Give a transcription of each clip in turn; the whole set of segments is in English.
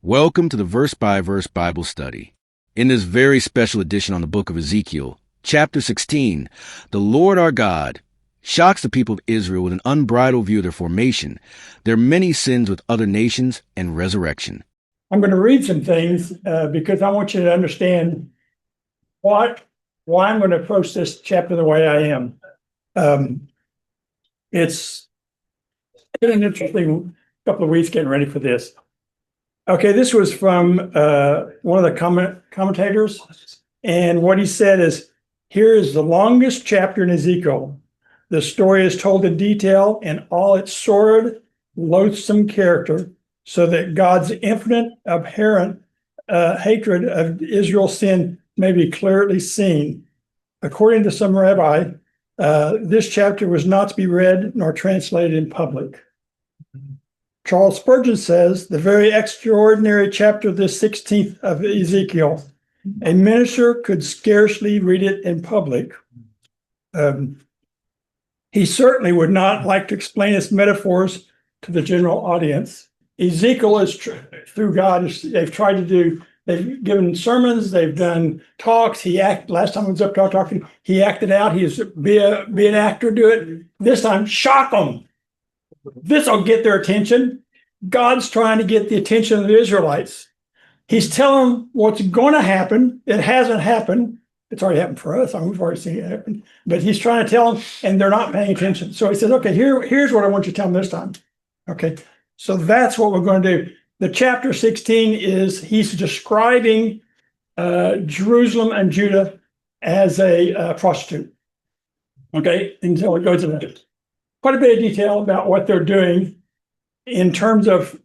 Welcome to the verse-by-verse Bible study. In this very special edition on the book of Ezekiel, chapter 16, the Lord our God shocks the people of Israel with an unbridled view of their formation, their many sins with other nations, and resurrection. I'm going to read some things because I want you to understand why I'm going to approach this chapter the way I am. It's been an interesting couple of weeks getting ready for this. Okay, this was from one of the commentators, and what he said is, here is the longest chapter in Ezekiel. The story is told in detail in all its sordid, loathsome character, so that God's infinite, abhorrent hatred of Israel's sin may be clearly seen. According to some rabbi, this chapter was not to be read nor translated in public. Charles Spurgeon says, the very extraordinary chapter of this 16th of Ezekiel, a minister could scarcely read it in public. He certainly would not like to explain its metaphors to the general audience. Ezekiel is, through God, they've given sermons, they've done talks. Last time I was up talking, he acted out. Be an actor, do it. This time, shock them. This will get their attention. God's trying to get the attention of the Israelites. He's telling them what's going to happen. It hasn't happened. It's already happened for us. We've already seen it happen. But he's trying to tell them, and they're not paying attention. So he says, okay, here's what I want you to tell them this time. Okay, so that's what we're going to do. The chapter 16 is, he's describing Jerusalem and Judah as a prostitute. Okay, until it goes into quite a bit of detail about what they're doing in terms of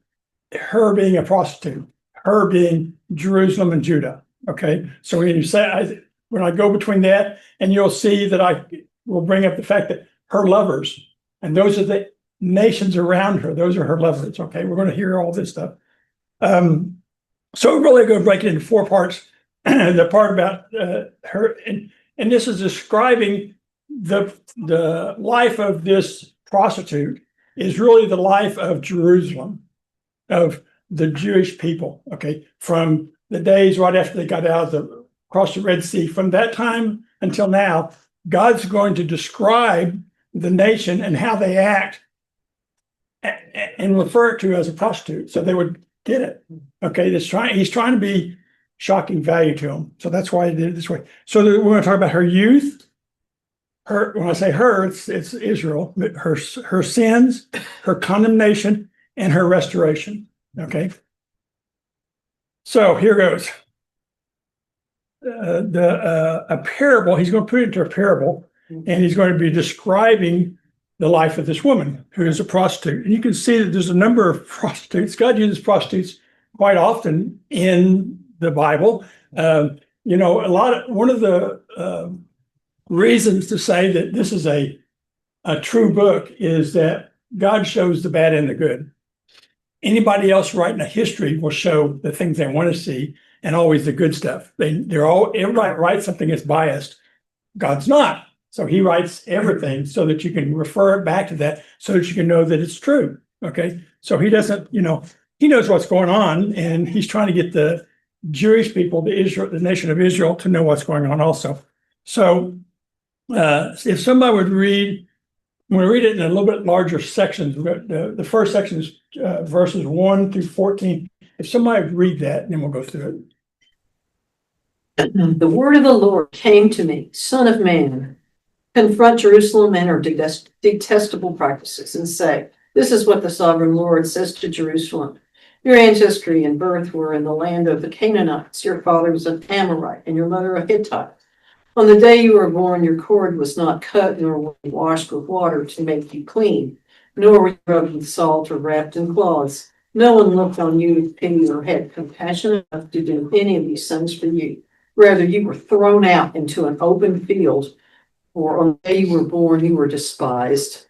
her being a prostitute, her being Jerusalem and Judah. Okay, so when I go between that, and you'll see that I will bring up the fact that her lovers, and those are the nations around her, those are her lovers. Okay, we're going to hear all this stuff. So we're really going to break it into four parts. The part about her, and this is describing the life of this prostitute is really the life of Jerusalem, of the Jewish people, okay, from the days right after they got across the Red Sea. From that time until now, God's going to describe the nation and how they act and refer it to as a prostitute, so they would get it. Okay, he's trying to be shocking value to them, so that's why he did it this way. So we're going to talk about her youth. When I say her, it's Israel, her sins, her condemnation, and her restoration. Okay. So here goes. A parable, he's going to put it into a parable, and he's going to be describing the life of this woman who is a prostitute. And you can see that there's a number of prostitutes. God uses prostitutes quite often in the Bible. One of the reasons to say that this is a true book is that God shows the bad and the good. Anybody else writing a history will show the things they want to see and always the good stuff. Everybody writes something that's biased. God's not. So he writes everything so that you can refer it back to that, so that you can know that it's true. Okay. So he doesn't, he knows what's going on, and he's trying to get the Jewish people, the nation of Israel, to know what's going on also. So if somebody would read, I'm going to read it in a little bit larger sections. The first section is verses 1 through 14. If somebody would read that, then we'll go through it. The word of the Lord came to me, Son of man, confront Jerusalem and her detestable practices, and say, this is what the sovereign Lord says to Jerusalem. Your ancestry and birth were in the land of the Canaanites. Your father was an Amorite, and your mother a Hittite. On the day you were born, your cord was not cut, nor were you washed with water to make you clean, nor were you rubbed with salt or wrapped in cloths. No one looked on you with pity or had compassion enough to do any of these things for you. Rather, you were thrown out into an open field, for on the day you were born, you were despised.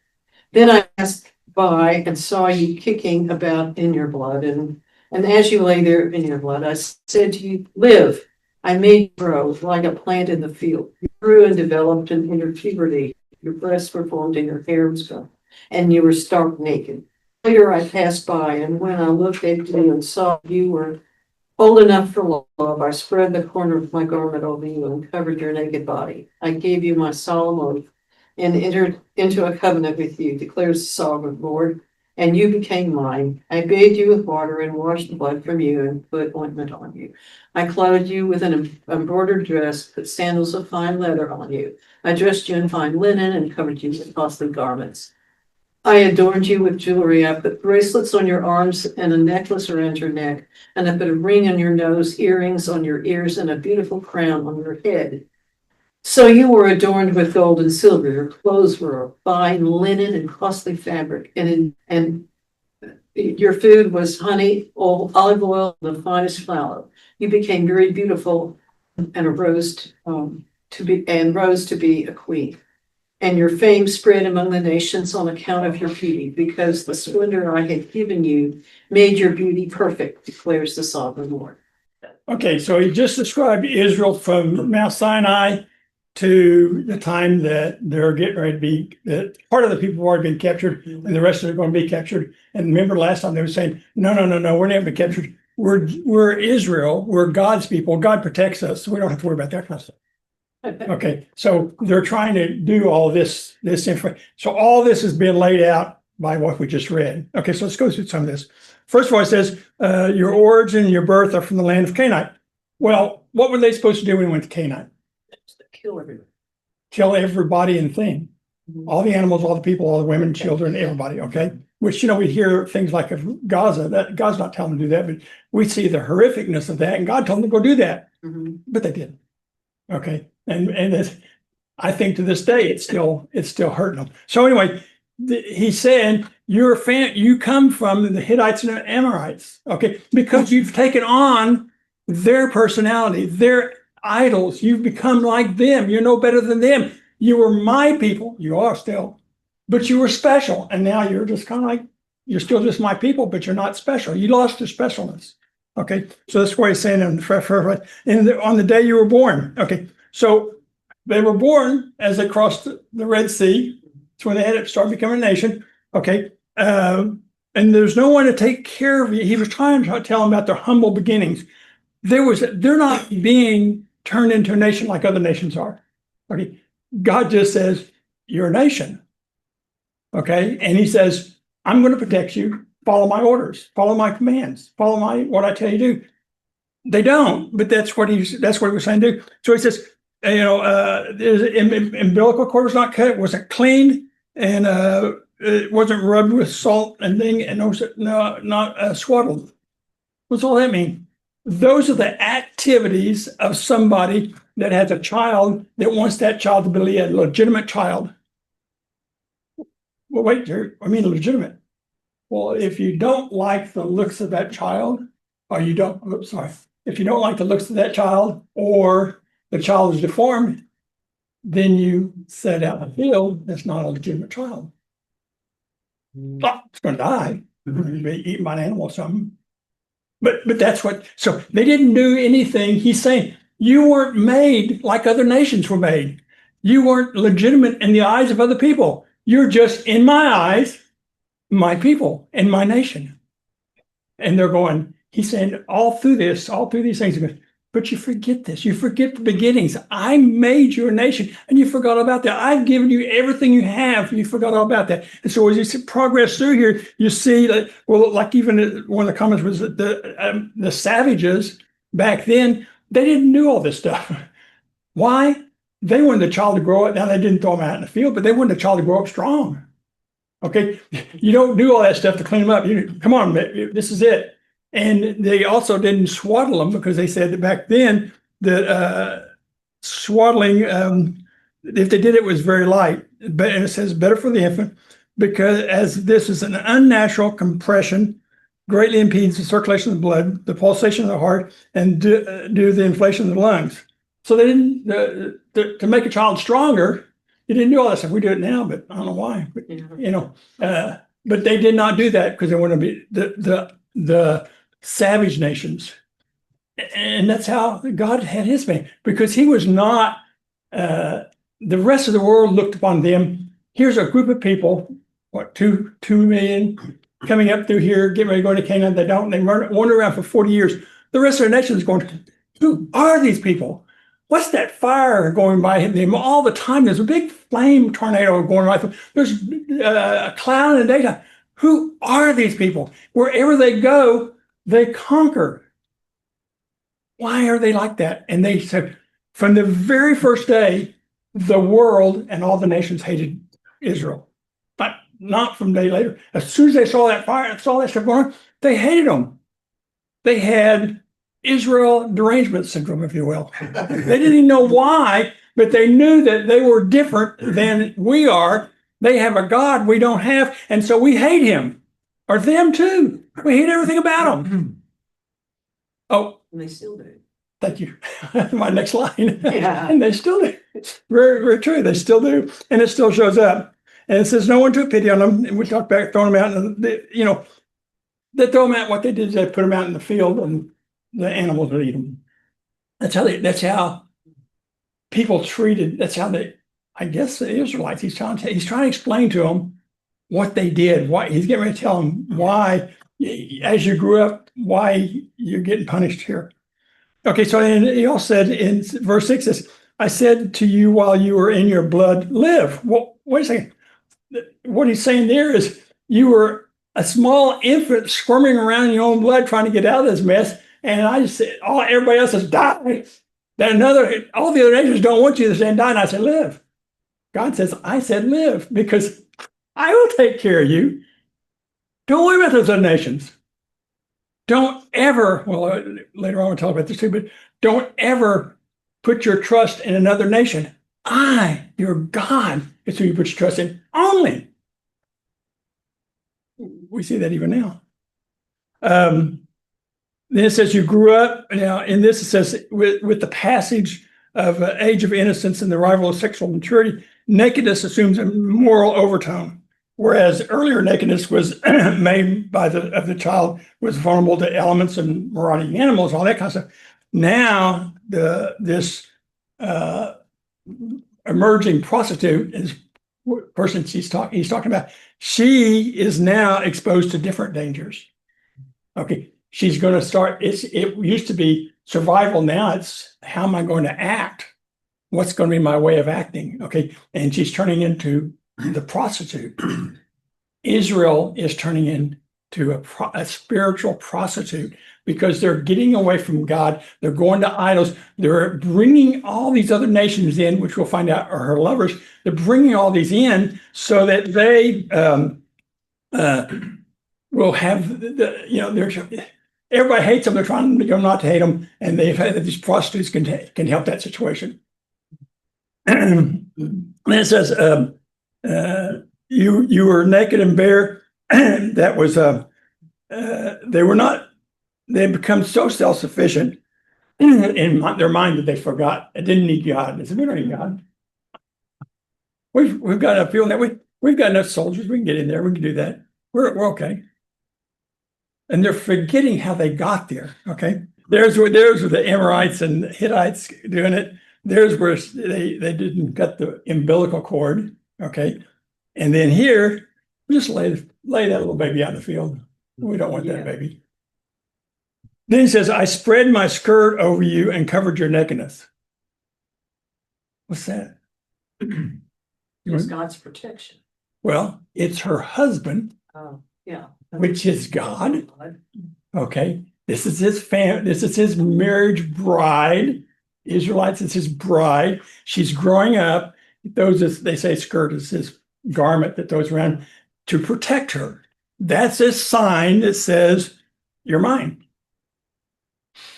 Then I passed by and saw you kicking about in your blood, and as you lay there in your blood, I said to you, live. I made you grow like a plant in the field. You grew and developed in your puberty. Your breasts were formed and your hair was gone, and you were stark naked. Later I passed by, and when I looked at you and saw you were old enough for love, I spread the corner of my garment over you and covered your naked body. I gave you my solemn oath and entered into a covenant with you, declares the sovereign Lord, and you became mine. I bathed you with water and washed the blood from you and put ointment on you. I clothed you with an embroidered dress, put sandals of fine leather on you. I dressed you in fine linen and covered you with costly garments. I adorned you with jewelry. I put bracelets on your arms and a necklace around your neck, and I put a ring on your nose, earrings on your ears, and a beautiful crown on your head. So you were adorned with gold and silver. Your clothes were of fine linen and costly fabric, and your food was honey, olive oil, and the finest flour. You became very beautiful and rose to be a queen. And your fame spread among the nations on account of your beauty, because the splendor I had given you made your beauty perfect, declares the sovereign Lord. Okay, so he just described Israel from Mount Sinai to the time that they're getting ready to be, that part of the people have already been captured and the rest of them are going to be captured. And remember last time they were saying, no, we're never been captured. We're Israel, we're God's people. God protects us, so we don't have to worry about that kind of stuff. Okay, so they're trying to do all this info. So all this has been laid out by what we just read. Okay, so let's go through some of this. First of all, it says, your origin and your birth are from the land of Canaan. Well, what were they supposed to do when they went to Canaan? Kill everyone. Kill everybody and thing. All the animals, all the people, all the women, children, everybody, okay? Which, we hear things like of Gaza, that God's not telling them to do that, but we see the horrificness of that, and God told them to go do that. But they didn't. Okay. And I think to this day, it's still hurting them. So anyway, he said, you come from the Hittites and the Amorites, okay, because you've taken on their personality, their idols. You've become like them. You're no better than them. You were my people. You are still, but you were special. And now you're just kind of like, you're still just my people, but you're not special. You lost your specialness. Okay. So that's what he's saying on the day you were born. Okay. So they were born as they crossed the Red Sea. That's when they had to start becoming a nation. Okay. And there's no one to take care of you. He was trying to tell them about their humble beginnings. They're not being turned into a nation like other nations are. Okay. God just says, you're a nation. Okay. And he says, I'm going to protect you. Follow my orders, follow my commands, follow what I tell you to do. They don't, but that's what he was saying to do. So he says, the umbilical cord was not cut, it wasn't cleaned, and it wasn't rubbed with salt and not swaddled. What's all that mean? Those are the activities of somebody that has a child that wants that child to be a legitimate child. Well, wait, I mean legitimate. Well, if you don't like the looks of that child, or if you don't like the looks of that child, or the child is deformed, then you set out in the field, that's not a legitimate child. It's going to die. Be eaten by an animal or something. But that's so they didn't do anything. He's saying, you weren't made like other nations were made. You weren't legitimate in the eyes of other people. You're just, in my eyes, my people and my nation. And they're going, he's saying all through these things, he goes, but you forget this. You forget the beginnings. I made you a nation and you forgot about that. I've given you everything you have. You forgot all about that. And so as you progress through here, you see that, well, like even one of the comments was that the savages back then, they didn't do all this stuff. Why? They wanted the child to grow up. Now they didn't throw them out in the field, but they wanted the child to grow up strong. Okay. You don't do all that stuff to clean them up. Come on, this is it. And they also didn't swaddle them because they said that back then that swaddling, if they did it, was very light. And it says better for the infant because as this is an unnatural compression, greatly impedes the circulation of the blood, the pulsation of the heart, and due to the inflation of the lungs. So they didn't, to make a child stronger, you didn't do all that stuff. We do it now, but I don't know why. But, but they did not do that because they want to be the savage nations. And that's how God had his man, because he was not, the rest of the world looked upon them. Here's a group of people, 2 million, coming up through here, getting ready to go to Canaan. They don't. They wander around for 40 years. The rest of the nation is going, who are these people? What's that fire going by them all the time? There's a big flame tornado going right through. There's a cloud in the daytime. Who are these people? Wherever they go, they conquer. Why are they like that? And they said, from the very first day, the world and all the nations hated Israel. But not from day later. As soon as they saw that fire and saw that stuff going on, they hated them. They had Israel derangement syndrome, if you will. They didn't even know why, but they knew that they were different than we are. They have a God we don't have, and so we hate him, or them too. We hate everything about them. Oh, And they still do. thank you. My next line. Yeah. And they still do. Very, very true. They still do, and it still shows up. And it says no one took pity on them. And we talked about throwing them out, and they throw them out. What they did is they put them out in the field, and the animals would eat them. That's how people treated. That's how I guess the Israelites. He's trying to explain to them what they did. Why he's getting ready to tell them why, as you grew up, why you're getting punished here. Okay, so he also said in verse 6 says, "I said to you while you were in your blood, live." Well, wait a second. What he's saying there is you were a small infant squirming around in your own blood trying to get out of this mess. And I just said, everybody else has died. Then all the other nations don't want you to stand die. And I said, live. God says, I said, live, because I will take care of you. Don't worry about those other nations. Don't ever, well, later on we'll talk about this too, but don't ever put your trust in another nation. I, your God, is who you put your trust in only. We see that even now. Then it says you grew up. Now in this it says with the passage of age of innocence and the arrival of sexual maturity, nakedness assumes a moral overtone, whereas earlier nakedness was made by the child was vulnerable to elements and marauding animals, all that kind of stuff. Now this emerging prostitute is person he's talking about. She is now exposed to different dangers. Okay, she's going to start. It used to be survival. Now it's how am I going to act? What's going to be my way of acting? Okay, and she's turning into the prostitute. Israel is turning into a spiritual prostitute because they're getting away from God. They're going to idols. They're bringing all these other nations in, which we'll find out are her lovers. They're bringing all these in so that they will have everybody hates them. They're trying to get them not to hate them, and these prostitutes can help that situation. And it says, "You were naked and bare." That was they were not. They become so self-sufficient in their mind that they forgot. It didn't need God. They said, "We don't need God. We've got enough people that we've got enough soldiers. We can get in there. We can do that. We're okay." And they're forgetting how they got there. Okay, there's where the Amorites and the Hittites doing it. There's where they didn't cut the umbilical cord. Okay, and then here, just lay that little baby out in the field. We don't want that baby. Then he says, "I spread my skirt over you and covered your nakedness." What's that? It's God's protection. Well, it's her husband. Oh, yeah. Which is God. Okay. This is his family. This is his marriage bride. Israelites is his bride. She's growing up. They say skirt is his garment that goes around to protect her. That's a sign that says, you're mine.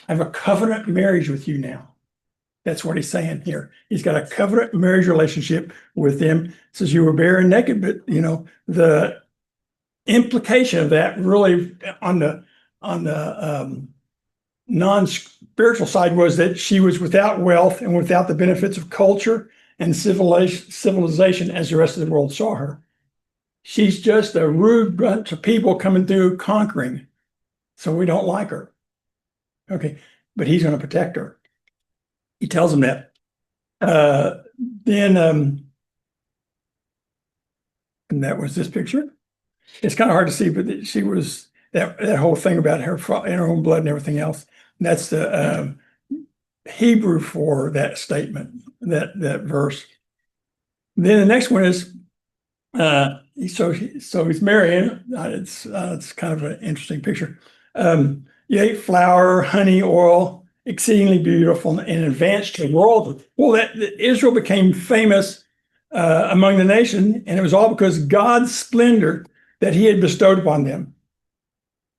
I have a covenant marriage with you now. That's what he's saying here. He's got a covenant marriage relationship with them. It says you were bare and naked, but the implication of that really on the non-spiritual side was that she was without wealth and without the benefits of culture and civilization as the rest of the world saw her. She's just a rude bunch of people coming through conquering. So we don't like her. Okay, but he's going to protect her. He tells them that. And that was this picture. It's kind of hard to see, but she was that whole thing about her in her own blood and everything else. And that's the Hebrew for that statement, that verse. Then the next one is so he's marrying. It's kind of an interesting picture. You ate flour, honey, oil, exceedingly beautiful, and advanced to royalty. Well, that Israel became famous among the nation, and it was all because God's splendor that He had bestowed upon them.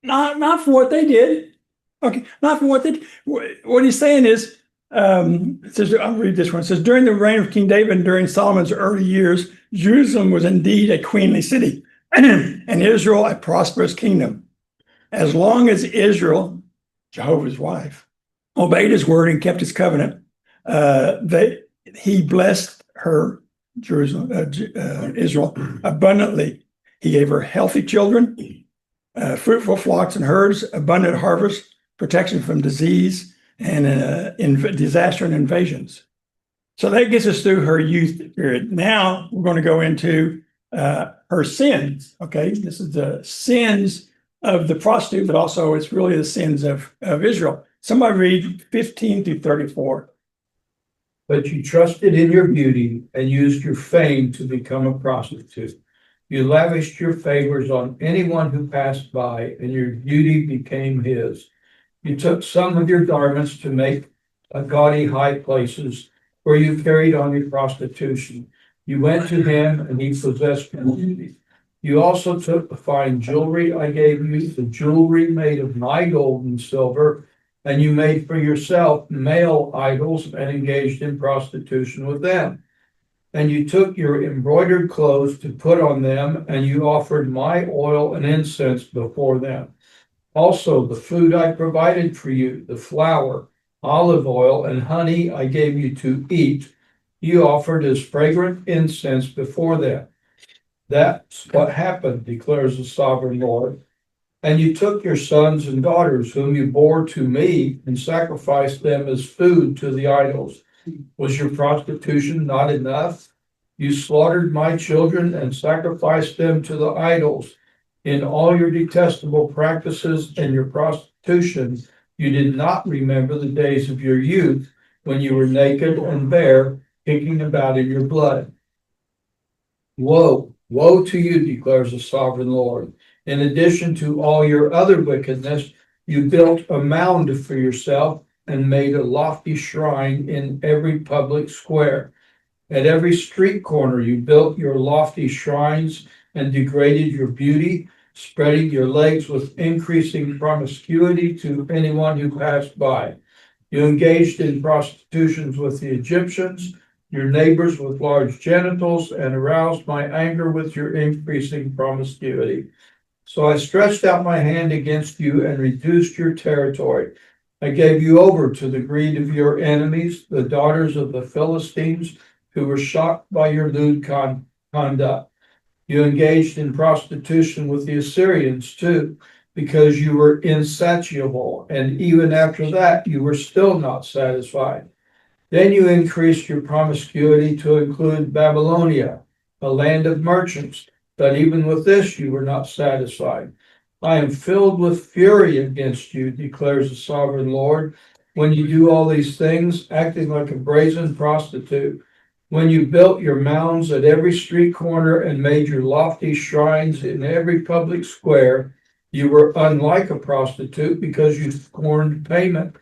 Not for what they did. Okay, not for what they did. What he's saying is, it says, I'll read this one. It says, during the reign of King David and during Solomon's early years, Jerusalem was indeed a queenly city, and Israel a prosperous kingdom. As long as Israel, Jehovah's wife, obeyed his word and kept his covenant, he blessed her, Israel, abundantly. He gave her healthy children, fruitful flocks and herds, abundant harvest, protection from disease, and disaster and invasions. So that gets us through her youth period. Now we're going to go into her sins. Okay, this is the sins of the prostitute, but also it's really the sins of Israel. Somebody read 15 through 34. But you trusted in your beauty and used your fame to become a prostitute. You lavished your favors on anyone who passed by, and your beauty became his. You took some of your garments to make gaudy high places where you carried on your prostitution. You went to him, and he possessed your beauty. You also took the fine jewelry I gave you, the jewelry made of my gold and silver, and you made for yourself male idols and engaged in prostitution with them. And you took your embroidered clothes to put on them, and you offered my oil and incense before them. Also, the food I provided for you, the flour, olive oil, and honey I gave you to eat, you offered as fragrant incense before them. That's what happened, declares the sovereign Lord. And you took your sons and daughters, whom you bore to me, and sacrificed them as food to the idols. Was your prostitution not enough? You slaughtered my children and sacrificed them to the idols. In all your detestable practices and your prostitution, you did not remember the days of your youth, when you were naked and bare, kicking about in your blood. Woe, woe to you, declares the sovereign Lord. In addition to all your other wickedness, you built a mound for yourself and made a lofty shrine in every public square. At every street corner, you built your lofty shrines and degraded your beauty, spreading your legs with increasing promiscuity to anyone who passed by. You engaged in prostitutions with the Egyptians, your neighbors with large genitals, and aroused my anger with your increasing promiscuity. So I stretched out my hand against you and reduced your territory. I gave you over to the greed of your enemies, the daughters of the Philistines, who were shocked by your lewd conduct. You engaged in prostitution with the Assyrians too, because you were insatiable, and even after that you were still not satisfied. Then you increased your promiscuity to include Babylonia, a land of merchants, but even with this you were not satisfied. I am filled with fury against you, declares the sovereign Lord, when you do all these things, acting like a brazen prostitute. When you built your mounds at every street corner and made your lofty shrines in every public square, you were unlike a prostitute because you scorned payment.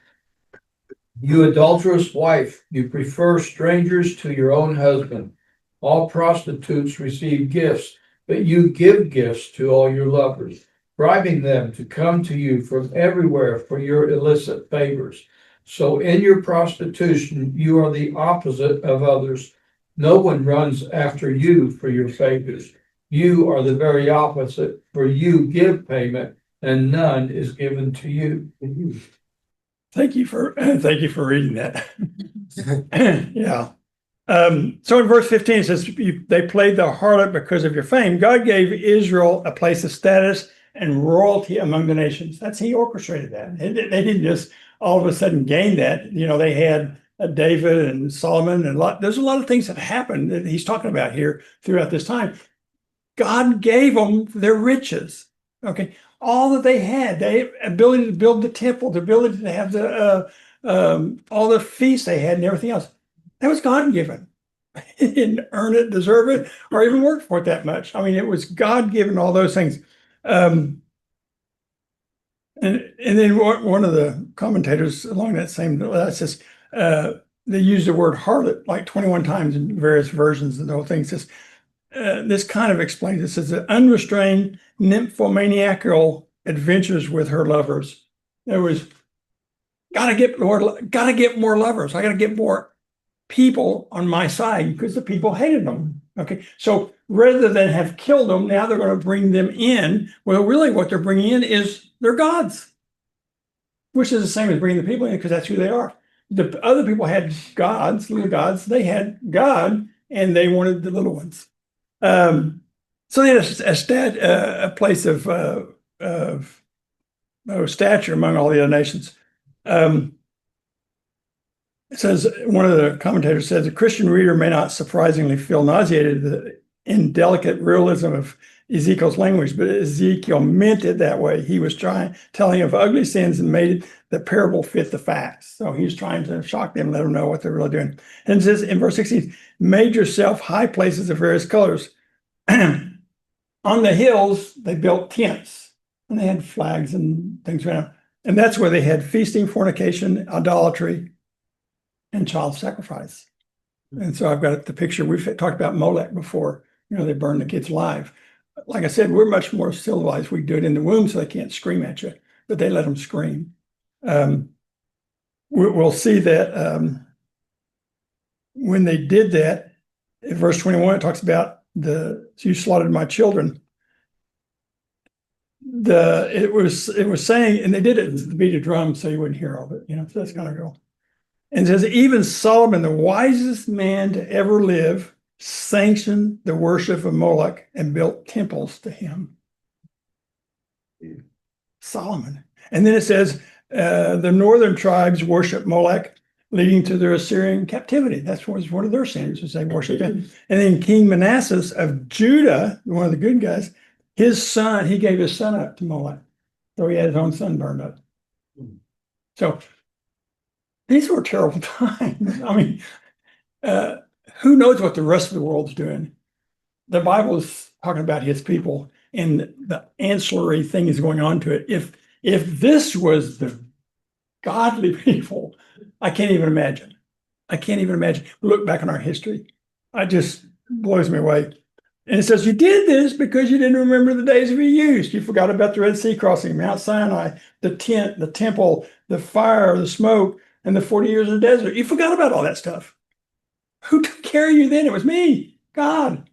You adulterous wife, you prefer strangers to your own husband. All prostitutes receive gifts, but you give gifts to all your lovers, bribing them to come to you from everywhere for your illicit favors. So in your prostitution, you are the opposite of others. No one runs after you for your favors. You are the very opposite, for you give payment, and none is given to you. Thank you for reading that. Yeah. So in verse 15, it says, they played the harlot because of your fame. God gave Israel a place of status and royalty among the nations. He orchestrated that. They didn't just all of a sudden gain that. They had David and Solomon, and there's a lot of things that happened that he's talking about here throughout this time. God gave them their riches. Okay. All that they had, the ability to build the temple, the ability to have all the feasts they had and everything else. That was God given. He didn't earn it, deserve it, or even work for it that much. I mean, it was God given all those things. And then one of the commentators along that same says they use the word harlot like 21 times in various versions, and the whole thing says this kind of explains this as an unrestrained nymphomaniacal adventures with her lovers. There was gotta get more lovers. I gotta get more people on my side because the people hated them. Okay, so rather than have killed them, now they're going to bring them in. Well, really, what they're bringing in is their gods, which is the same as bringing the people in because that's who they are. The other people had gods, little gods. They had God, and they wanted the little ones. So they had a place of stature among all the other nations. It says, one of the commentators says, a Christian reader may not surprisingly feel nauseated at the indelicate realism of Ezekiel's language, but Ezekiel meant it that way. He was telling of ugly sins and made the parable fit the facts. So he's trying to shock them, let them know what they're really doing. And it says in verse 16, made yourself high places of various colors. On the hills, they built tents, and they had flags and things around. And that's where they had feasting, fornication, idolatry, and child sacrifice. And so I've got the picture. We've talked about Molech before. They burn the kids alive. Like I said, we're much more civilized. We do it in the womb so they can't scream at you, but they let them scream. We'll see that when they did that, in verse 21, it talks about you slaughtered my children. It was saying, and they did it to the beat of drum so you wouldn't hear all of it. So that's kind of cool. And it says, even Solomon, the wisest man to ever live, sanctioned the worship of Moloch and built temples to him. Solomon. And then it says, the northern tribes worship Moloch, leading to their Assyrian captivity. That was one of their sins, was they worship him. And then King Manasseh of Judah, one of the good guys, he gave his son up to Moloch. So he had his own son burned up. So these were terrible times. I mean, who knows what the rest of the world's doing? The Bible is talking about his people, and the ancillary thing is going on to it. If this was the godly people, I can't even imagine. Look back on our history. It just blows me away. And it says, you did this because you didn't remember the days of your youth. You forgot about the Red Sea crossing, Mount Sinai, the tent, the temple, the fire, the smoke, and the 40 years in the desert. You forgot about all that stuff. Who took care of you then? It was me, God.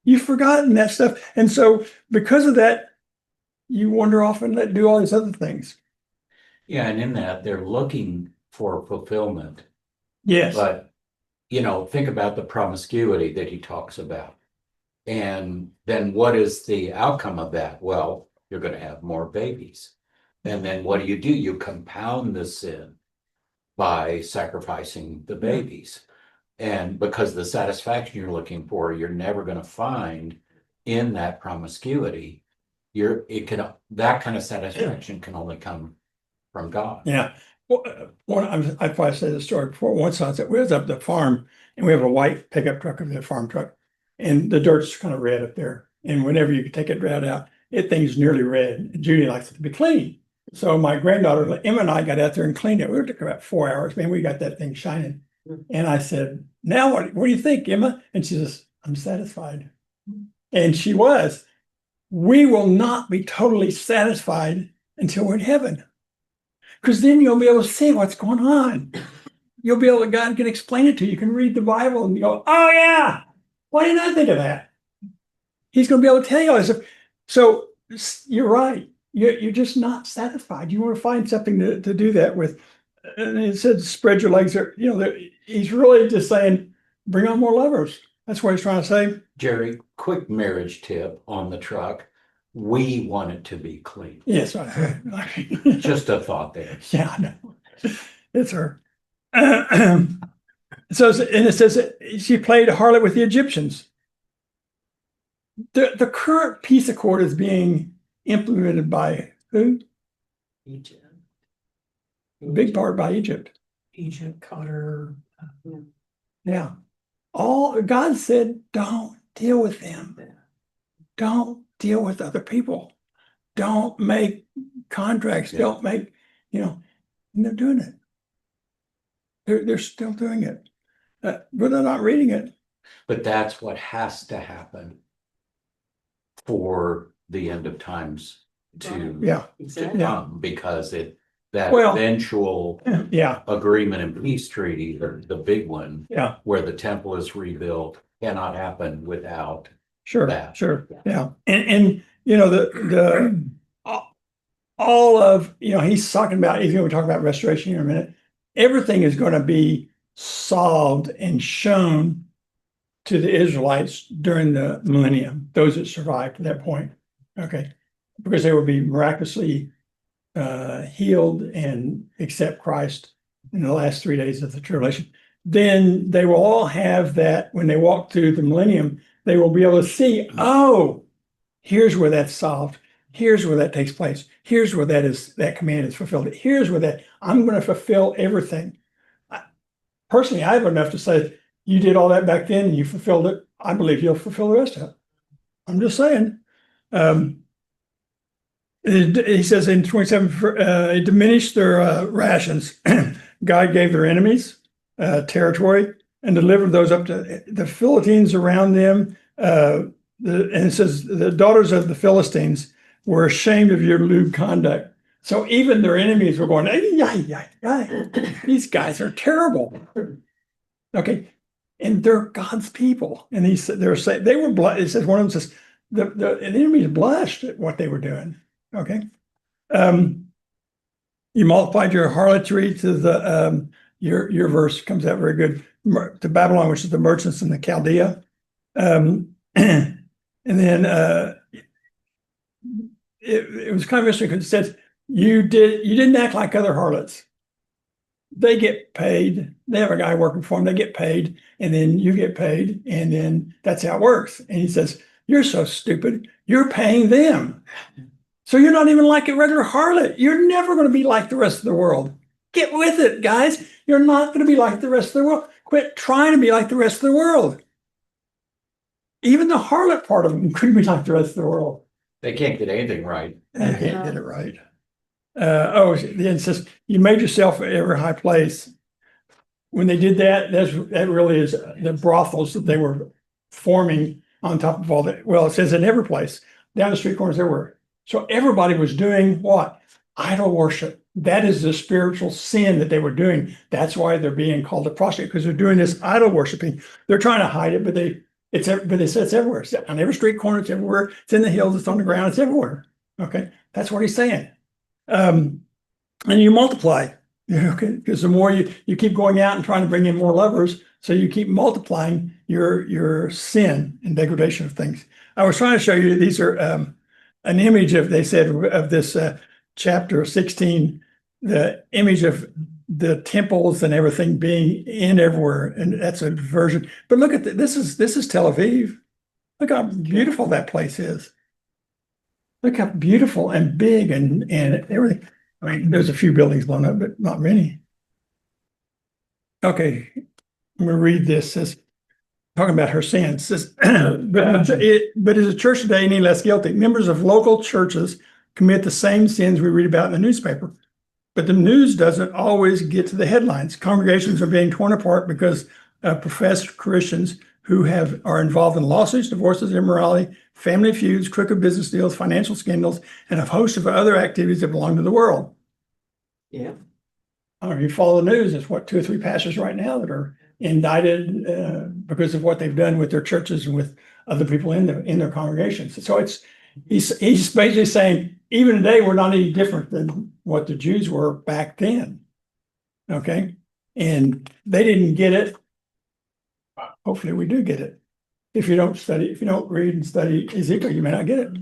You've forgotten that stuff. And so because of that, you wander off and do all these other things. Yeah, and in that, they're looking for fulfillment. Yes. But, think about the promiscuity that he talks about. And then what is the outcome of that? Well, you're going to have more babies. And then what do? You compound the sin by sacrificing the babies. And because the satisfaction you're looking for, you're never going to find in that promiscuity. That kind of satisfaction can only come from God. Yeah. Well, I probably said this story before. Once I was up at the farm, and we have a white pickup truck of the farm truck, and the dirt's kind of red up there. And whenever you take it right out, thing's nearly red. And Judy likes it to be clean. So my granddaughter Emma and I got out there and cleaned it. It took about 4 hours. Man, we got that thing shining. And I said, now what do you think, Emma? And she says, I'm satisfied. And she was. We will not be totally satisfied until we're in heaven. Because then you'll be able to see what's going on. You'll be able to, God can explain it to you. You can read the Bible and you go, oh yeah, why didn't I think of that? He's going to be able to tell you all this stuff. So you're right. You're just not satisfied. You want to find something to do that with. And he said, spread your legs. He's really just saying, bring on more lovers. That's what he's trying to say. Jerry, quick marriage tip on the truck. We want it to be clean. Yes. Just a thought there. Yeah, I know. It's her. So, and it says she played harlot with the Egyptians. The current peace accord is being implemented by who? Egypt. Big part by Egypt. Egypt, Qatar. Yeah. All God said, don't deal with them. Don't deal with other people. Don't make contracts. Yeah. Don't make, and they're doing it. They're still doing it. But they're not reading it. But that's what has to happen for the end of times to Yeah. Exactly. come, because that Well- eventual Yeah. agreement and peace treaty, the big one, Yeah. where the temple is rebuilt, cannot happen without. Sure. That. Sure. Yeah. And the all of, he's talking about, if you want to talk about restoration here in a minute, everything is going to be solved and shown to the Israelites during the millennium, those that survived to that point. Okay. Because they will be miraculously healed and accept Christ in the last 3 days of the tribulation. Then they will all have that when they walk through the millennium, they will be able to see, oh, here's where that's solved. Here's where that takes place. Here's where that command is fulfilled. Here's where I'm going to fulfill everything. Personally, I have enough to say, you did all that back then and you fulfilled it. I believe you'll fulfill the rest of it. I'm just saying. He says in 27, it diminished their rations. God gave their enemies territory and delivered those up to the Philistines around them. And it says the daughters of the Philistines were ashamed of your lewd conduct. So even their enemies were going, these guys are terrible. Okay. And they're God's people. And they're saying they were blessed. It says one of them says the enemies blushed at what they were doing. Okay. You multiplied your harlotry to the your verse comes out very good to Babylon, which is the merchants in the Chaldea. And then it was kind of interesting because it says you didn't act like other harlots. They get paid. They have a guy working for them. They get paid, and then you get paid, and then that's how it works. And he says, "You're so stupid. You're paying them, so you're not even like a regular harlot. You're never going to be like the rest of the world. Get with it, guys. You're not going to be like the rest of the world. Quit trying to be like the rest of the world. Even the harlot part of them couldn't be like the rest of the world. They can't get anything right. They can't get it right." Then it says, you made yourself at every high place. When they did that, that really is the brothels that they were forming on top of all that. Well, it says in every place, down the street corners everywhere. So everybody was doing what? Idol worship. That is the spiritual sin that they were doing. That's why they're being called a prostitute, because they're doing this idol worshiping. They're trying to hide it, but they say it's everywhere. It's on every street corner. It's everywhere. It's in the hills. It's on the ground. It's everywhere. Okay, that's what he's saying. And you multiply, because the more you keep going out and trying to bring in more lovers, so you keep multiplying your sin and degradation of things. I was trying to show you these are an image of, they said, of this chapter 16, the image of the temples and everything being in everywhere, and that's a version. But look at this is Tel Aviv. Look how beautiful that place is. Look how beautiful and big and everything. I mean, there's a few buildings blown up, but not many. Okay, I'm going to read this. It says, talking about her sins. It says, but is the church today any less guilty? Members of local churches commit the same sins we read about in the newspaper. But the news doesn't always get to the headlines. Congregations are being torn apart because professed Christians who are involved in lawsuits, divorces, immorality, family feuds, crooked business deals, financial scandals, and a host of other activities that belong to the world. Yeah. I don't know if you follow the news, there's 2 or 3 pastors right now that are indicted because of what they've done with their churches and with other people in their congregations. So he's basically saying, even today, we're not any different than what the Jews were back then. Okay? And they didn't get it. Hopefully we do get it. If you don't read and study Ezekiel, you may not get it.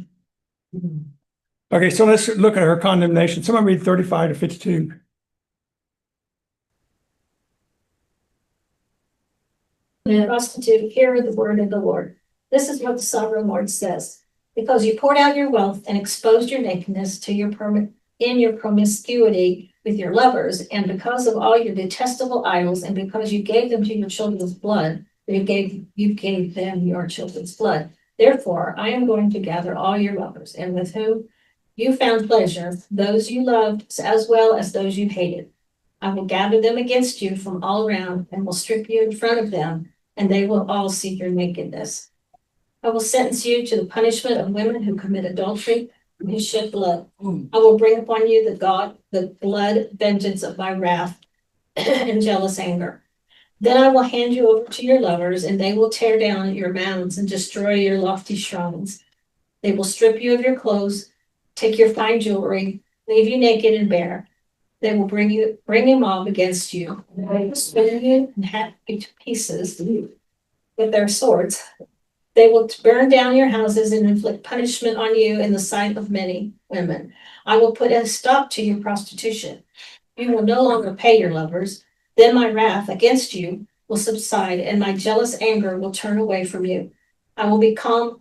Okay, so let's look at her condemnation. Someone read 35 to 52. And prostitute, hear the word of the Lord. This is what the sovereign Lord says. Because you poured out your wealth and exposed your nakedness to in your promiscuity with your lovers, and because of all your detestable idols, and because you gave them to your children's blood, you gave them your children's blood. Therefore, I am going to gather all your lovers, and with whom you found pleasure, those you loved as well as those you hated. I will gather them against you from all around, and will strip you in front of them, and they will all see your nakedness. I will sentence you to the punishment of women who commit adultery and who shed blood. I will bring upon you the blood vengeance of my wrath and jealous anger. Then I will hand you over to your lovers, and they will tear down your mounds and destroy your lofty shrines. They will strip you of your clothes, take your fine jewelry, leave you naked and bare. They will bring a mob against you. They will split you in half to pieces with their swords. They will burn down your houses and inflict punishment on you in the sight of many women. I will put a stop to your prostitution. You will no longer pay your lovers. Then my wrath against you will subside, and my jealous anger will turn away from you. I will be calm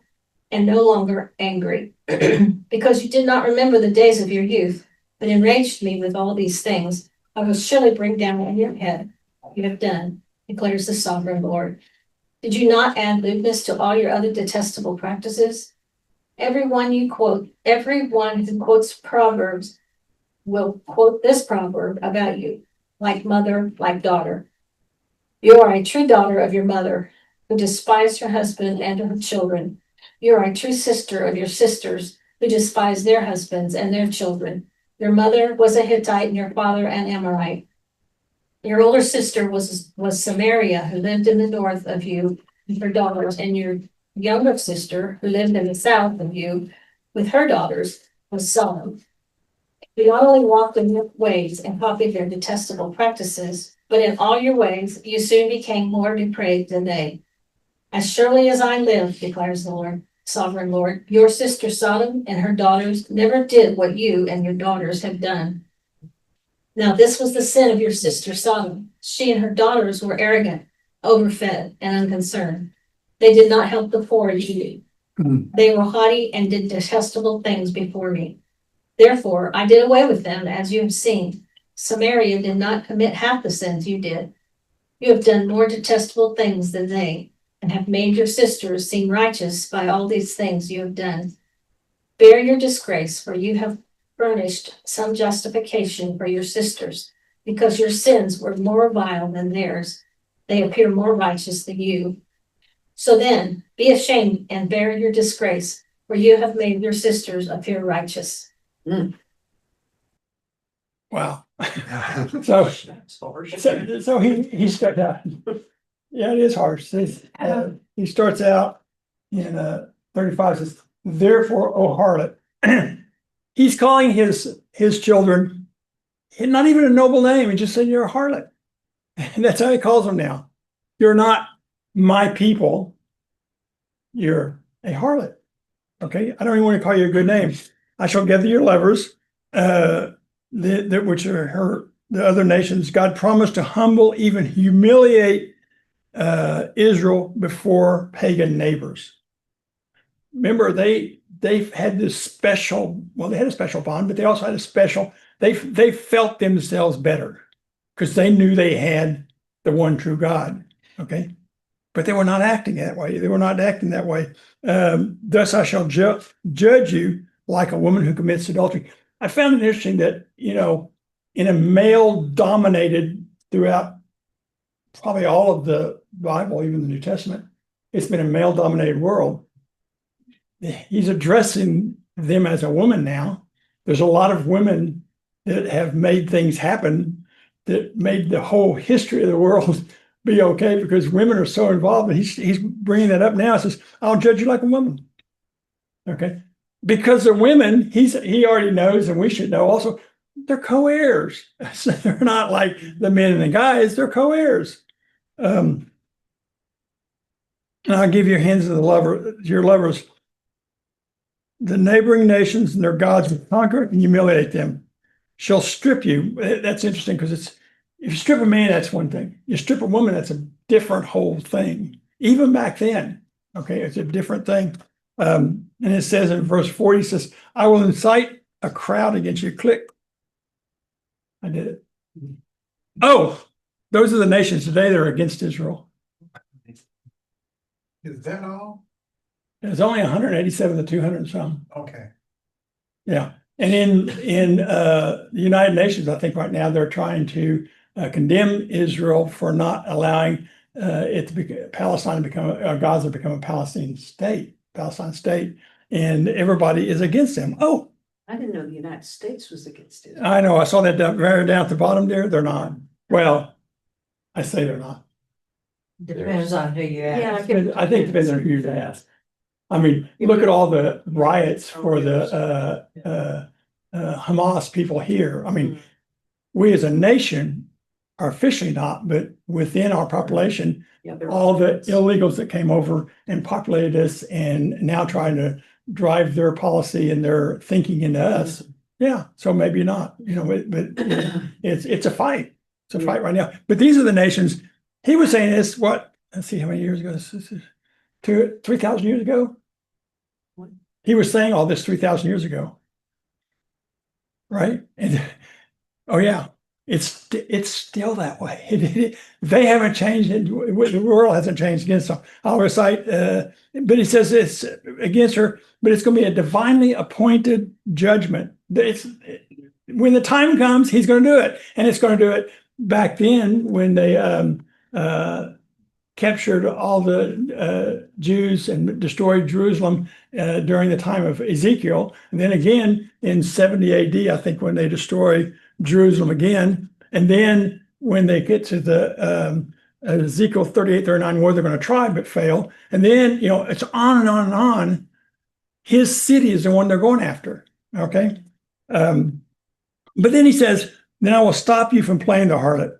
and no longer angry, because you did not remember the days of your youth, but enraged me with all these things. I will surely bring down on your head what you have done, declares the sovereign Lord. Did you not add lewdness to all your other detestable practices? Everyone who quotes Proverbs will quote this proverb about you, like mother, like daughter. You are a true daughter of your mother, who despised her husband and her children. You are a true sister of your sisters, who despise their husbands and their children. Your mother was a Hittite and your father an Amorite. Your older sister was Samaria, who lived in the north of you with her daughters, and your younger sister, who lived in the south of you with her daughters, was Sodom. You not only walked in their ways and copied their detestable practices, but in all your ways you soon became more depraved than they. As surely as I live, declares the Lord, sovereign Lord, your sister Sodom and her daughters never did what you and your daughters have done. Now this was the sin of your sister Sodom. She and her daughters were arrogant, overfed, and unconcerned. They did not help the poor as you do. They were haughty and did detestable things before me. Therefore, I did away with them, as you have seen. Samaria did not commit half the sins you did. You have done more detestable things than they, and have made your sisters seem righteous by all these things you have done. Bear your disgrace, for you have furnished some justification for your sisters, because your sins were more vile than theirs. They appear more righteous than you. So then, be ashamed and bear your disgrace, for you have made your sisters appear righteous. Wow. So he starts out. Yeah, it is harsh. He starts out in 35, says, therefore, O harlot. He's calling his children not even a noble name. He just said, you're a harlot. And that's how he calls them now. You're not my people. You're a harlot. Okay. I don't even want to call you a good name. I shall gather your lovers, which are the other nations. God promised to humble, even humiliate Israel before pagan neighbors. Remember, they had this special, well, they had a special bond, but they also had a special, they felt themselves better because they knew they had the one true God. Okay. But they were not acting that way. They were not acting that way. Thus I shall judge you like a woman who commits adultery. I found it interesting that, in a male-dominated, throughout probably all of the Bible, even the New Testament, it's been a male-dominated world. He's addressing them as a woman now. There's a lot of women that have made things happen that made the whole history of the world be okay because women are so involved. And he's bringing that up now. He says, I'll judge you like a woman. Okay. Because they're women, he already knows, and we should know also, they're co-heirs. So they're not like the men and the guys, they're co-heirs. And I'll give your hands to your lovers. The neighboring nations and their gods will conquer and humiliate them. Shall strip you. That's interesting because if you strip a man, that's one thing. You strip a woman, that's a different whole thing. Even back then, Okay, it's a different thing. And it says in verse 40, it says, I will incite a crowd against you. Click. I did it. Oh, those are the nations today that are against Israel. Is that all? There's only 187 to 200 some. Okay. Yeah. And in the United Nations, I think right now they're trying to condemn Israel for not allowing it to be Palestine to become Gaza to become a Palestine state, and everybody is against them. Oh, I didn't know the United States was against it. I know. I saw that down at the bottom there. They're not. Well, I say they're not. Depends on who you Yeah, ask. I think it depends on who you ask. I mean, look at all the riots for the Hamas people here. I mean, we as a nation are officially not, but within our population, Yeah, they're all the against. illegals that came over and populated us and now trying to drive their policy and their thinking into us. Yeah, so maybe not, but it's a fight. It's a fight right now. But these are the nations. He was saying this, what, let's see how many years ago this is. 3,000 years ago. He was saying all this 3,000 years ago. Right? And oh yeah, it's still that way. They haven't changed it. The world hasn't changed against them. I'll recite, but he says it's against her, but it's going to be a divinely appointed judgment. When the time comes, he's going to do it. And it's going to do it back then when they captured all the Jews and destroyed Jerusalem during the time of Ezekiel. And then again in 70 AD, I think, when they destroy Jerusalem again. And then when they get to the Ezekiel 38, 39, where they're going to try but fail. And then, it's on and on and on. His city is the one they're going after. Okay. But then he says, then I will stop you from playing the harlot.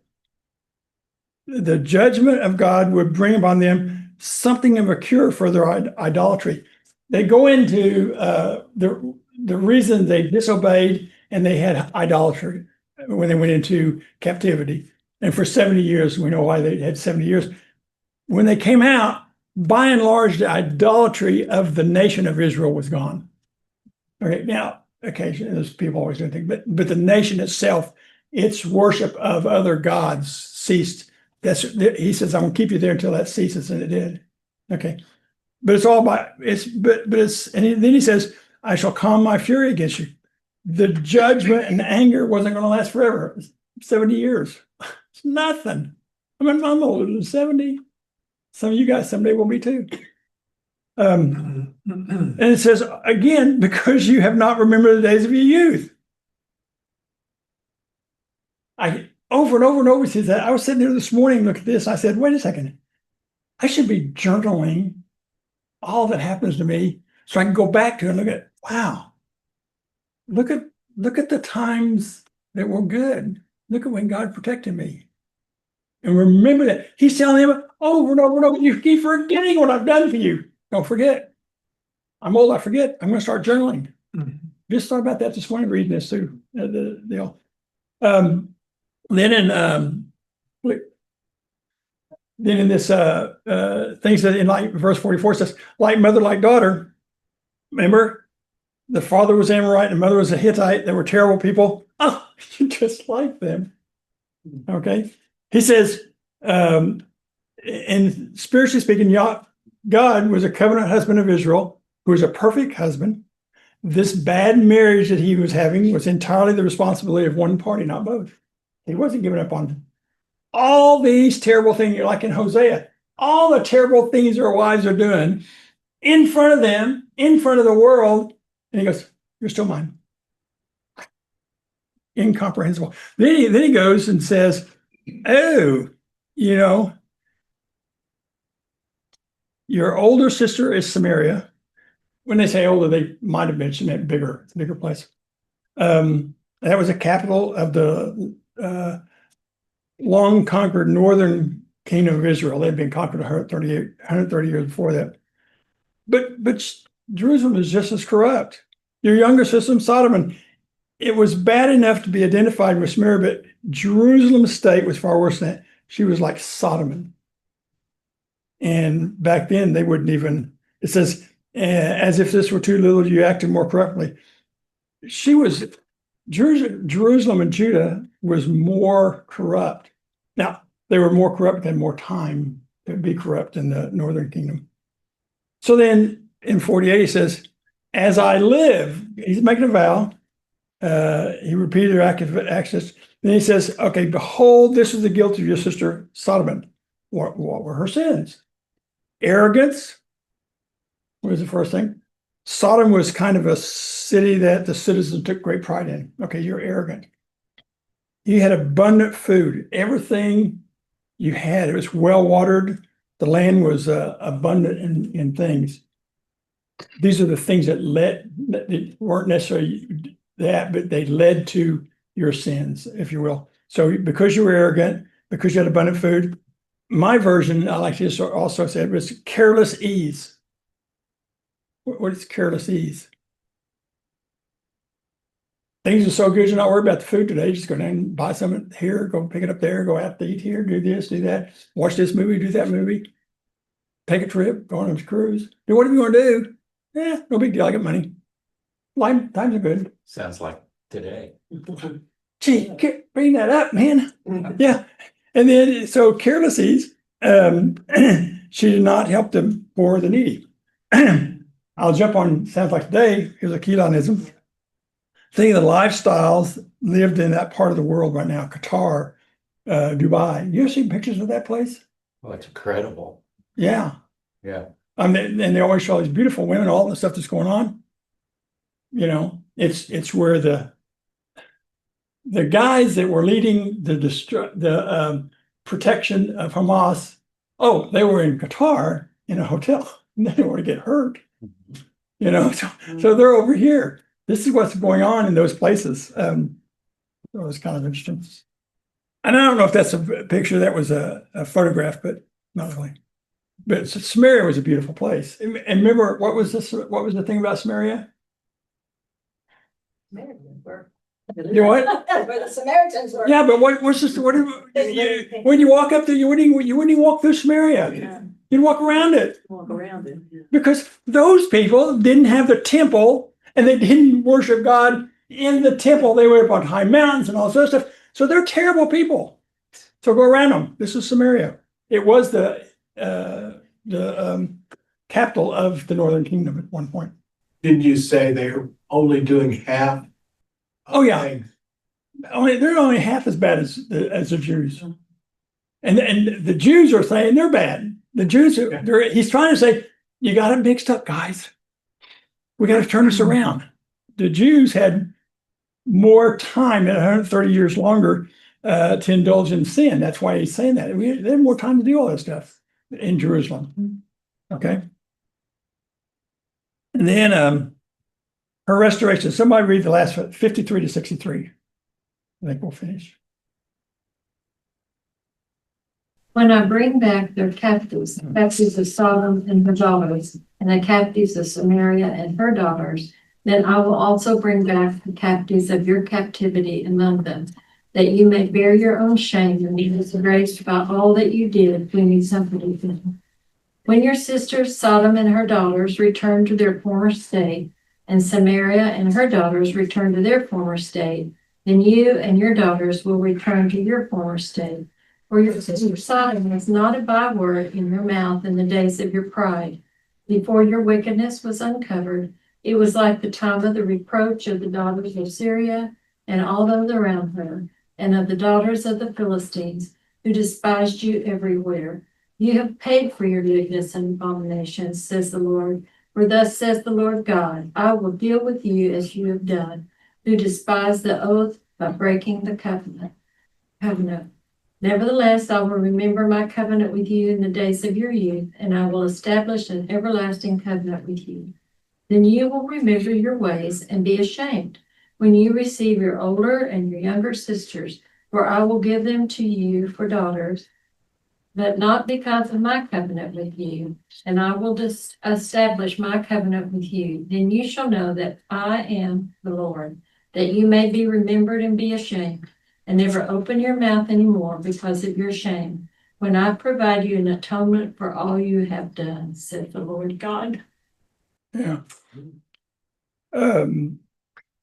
The judgment of God would bring upon them something of a cure for their idolatry. They go into the reason they disobeyed and they had idolatry when they went into captivity. And for 70 years, we know why they had 70 years. When they came out, by and large, the idolatry of the nation of Israel was gone. Okay, now, occasionally, there's people always doing things, but the nation itself, its worship of other gods ceased. He says, I'm going to keep you there until that ceases, and it did. Okay. But it's all by and then he says, I shall calm my fury against you. The judgment and anger wasn't going to last forever. 70 years. It's nothing. I mean, I'm older than 70. Some of you guys someday will be too. And it says, again, because you have not remembered the days of your youth. Over and over and over says that. I was sitting there this morning, look at this. I said, wait a second. I should be journaling all that happens to me so I can go back to it and look at, wow, look at the times that were good. Look at when God protected me. And remember that. He's telling him over and over and over, you keep forgetting what I've done for you. Don't forget. I'm old, I forget. I'm going to start journaling. Just thought about that this morning, reading this too. Then in this things that in like verse 44 says, like mother, like daughter. Remember, the father was Amorite and the mother was a Hittite. They were terrible people. Oh, you just like them. Okay. He says, and spiritually speaking, God was a covenant husband of Israel, who was a perfect husband. This bad marriage that he was having was entirely the responsibility of one party, not both. He wasn't giving up on them. All these terrible things, like in Hosea, all the terrible things their wives are doing in front of them, in front of the world. And he goes, you're still mine. Incomprehensible. Then he goes and says, oh, your older sister is Samaria. When they say older, they might have mentioned it bigger place. That was a capital of the long conquered northern kingdom of Israel. They'd been conquered 130 years before that. But Jerusalem is just as corrupt. Your younger sister, Sodom, and it was bad enough to be identified with Samaria, but Jerusalem's state was far worse than that. She was like Sodom. And back then they wouldn't even, it says, as if this were too little, you acted more corruptly. Jerusalem and Judah was more corrupt. Now, they were more corrupt, had more time to be corrupt in the northern kingdom. So then in 48, he says, as I live, he's making a vow. He repeated their actions. Then he says, okay, behold, this is the guilt of your sister Sodom. What were her sins? Arrogance. What was the first thing? Sodom was kind of a city that the citizens took great pride in. Okay, you're arrogant. You had abundant food. Everything you had, it was well watered. The land was abundant in things. These are the things that weren't necessarily that, but they led to your sins, if you will. So because you were arrogant, because you had abundant food, my version, I like to also say, was careless ease. What is careless ease? Things are so good, you're not worried about the food today. You just go down and buy some here, go pick it up there, go out to eat here, do this, do that, watch this movie, do that movie, take a trip, go on a cruise, do whatever you want to do. Yeah, no big deal. I got money. Times are good. Sounds like today. Gee, bring that up, man. Yeah. And then, so careless ease, she did not help the poor or the needy. I'll jump on, sounds like today, here's a Keelonism. Think of the lifestyles lived in that part of the world right now, Qatar, Dubai. You ever seen pictures of that place? Oh, it's incredible. Yeah. Yeah. And they always show these beautiful women, all the stuff that's going on. You know, it's where the guys that were leading the protection of Hamas, they were in Qatar in a hotel. They didn't want to get hurt. You know, so they're over here. This is what's going on in those places. It was kind of interesting. And I don't know if that's a picture, that was a photograph, but not really. But Samaria was a beautiful place. And remember, what was the thing about Samaria? You know what? Where the Samaritans were. Yeah, but what's this? When you walk up there, you wouldn't even walk through Samaria. You'd walk around it. Walk around it. Yeah. Because those people didn't have the temple and they didn't worship God in the temple. They were up on high mountains and all this other stuff. So they're terrible people. So go around them. This is Samaria. It was the capital of the northern kingdom at one point. Didn't you say they're only doing half? Oh yeah, they're only half as bad as the Jews, and the Jews are saying they're bad. The Jews he's trying to say, you got it mixed up, guys. We got to turn this around. The Jews had more time, 130 years longer, to indulge in sin. That's why he's saying that. They had more time to do all that stuff in Jerusalem. Okay. And then her restoration. Somebody read the last 53 to 63. I think we'll finish. When I bring back their captives, the captives of Sodom and her daughters, and the captives of Samaria and her daughters, then I will also bring back the captives of your captivity among them, that you may bear your own shame and be disgraced about all that you did when you suffered them. When your sisters Sodom and her daughters return to their former state, and Samaria and her daughters return to their former state, then you and your daughters will return to your former state. For your sister Sodom was not a byword in your mouth in the days of your pride. Before your wickedness was uncovered, it was like the time of the reproach of the daughters of Syria and all those around her, and of the daughters of the Philistines, who despised you everywhere. You have paid for your lewdness and abominations, says the Lord. For thus says the Lord God, I will deal with you as you have done, who despise the oath by breaking the covenant. Nevertheless, I will remember my covenant with you in the days of your youth, and I will establish an everlasting covenant with you. Then you will remember your ways and be ashamed when you receive your older and your younger sisters, for I will give them to you for daughters, but not because of my covenant with you, and I will establish my covenant with you. Then you shall know that I am the Lord, that you may be remembered and be ashamed, and never open your mouth anymore because of your shame, when I provide you an atonement for all you have done, said the Lord God. Yeah.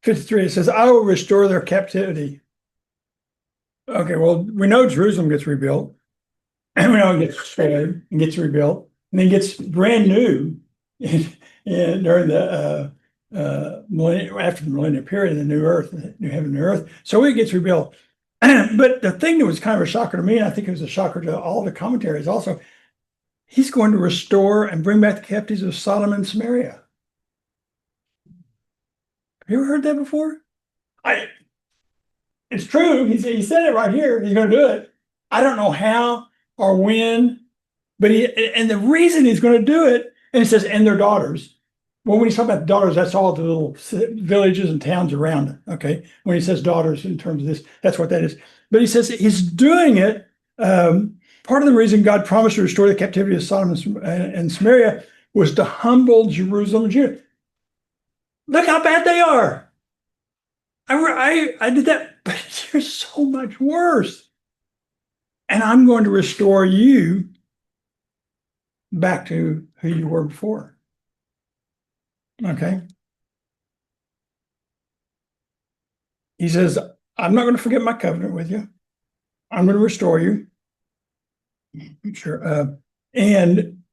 53, it says, I will restore their captivity. Okay, well, we know Jerusalem gets rebuilt, and we know it gets destroyed and gets rebuilt, and then gets brand new during the millennium, after the millennium period, the new earth, new heaven and new earth. So it gets rebuilt. But the thing that was kind of a shocker to me, and I think it was a shocker to all the commentaries also, he's going to restore and bring back the captives of Sodom and Samaria. Have you ever heard that before? It's true. He said it right here. He's going to do it. I don't know how or when, but and the reason he's going to do it, and it says, and their daughters. Well, when he's talking about daughters, that's all the little villages and towns around it. Okay. When he says daughters in terms of this, that's what that is. But he says he's doing it. Part of the reason God promised to restore the captivity of Sodom and Samaria was to humble Jerusalem and Judah. Look how bad they are. I did that, but you're so much worse. And I'm going to restore you back to who you were before. Okay. He says, I'm not going to forget my covenant with you. I'm going to restore you. Sure. And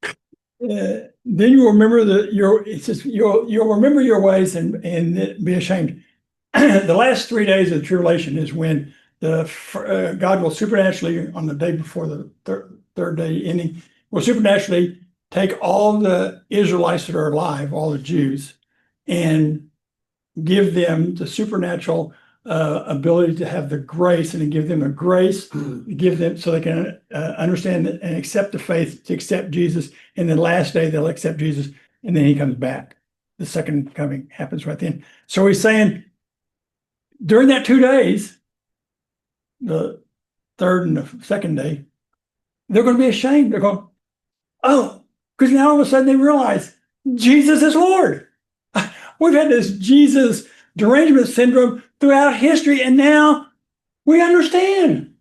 then you will remember it says you'll remember your ways and be ashamed. The last 3 days of the tribulation is when God will supernaturally, on the day before the third day ending, will supernaturally take all the Israelites that are alive, all the Jews, and give them the supernatural ability to have the grace, and to give them a grace, give them so they can understand and accept the faith, to accept Jesus. And then last day they'll accept Jesus, and then he comes back. The second coming happens right then. So he's saying during that 2 days, the third and the second day, they're going to be ashamed. They're going, oh, because now all of a sudden they realize Jesus is Lord. We've had this Jesus derangement syndrome throughout history, and now we understand.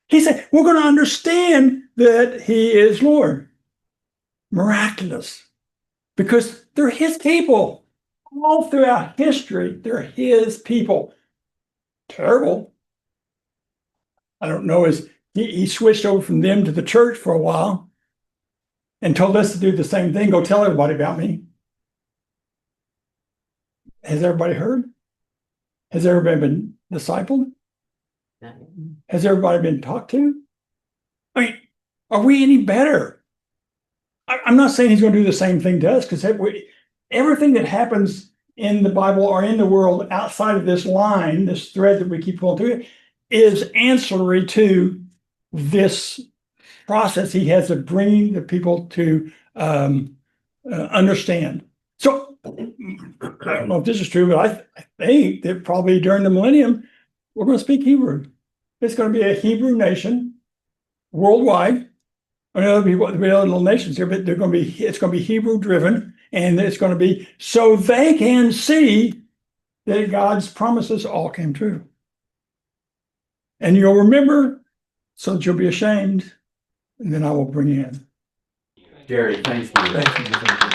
He said, we're going to understand that he is Lord. Miraculous. Because they're his people. All throughout history, they're his people. Terrible. I don't know, he switched over from them to the church for a while and told us to do the same thing. Go tell everybody about me. Has everybody heard? Has everybody been discipled? Has everybody been talked to? I mean, are we any better? I'm not saying he's going to do the same thing to us, because everything that happens in the Bible or in the world outside of this line, this thread that we keep pulling through, is ancillary to this process he has of bringing the people to understand. So I don't know if this is true, but I think that probably during the millennium, we're going to speak Hebrew. It's going to be a Hebrew nation worldwide. I know there'll be other little nations here, but it's going to be Hebrew driven, and it's going to be so they can see that God's promises all came true. And you'll remember, so that you'll be ashamed, and then I will bring you in. Jerry, thank you. Thank you.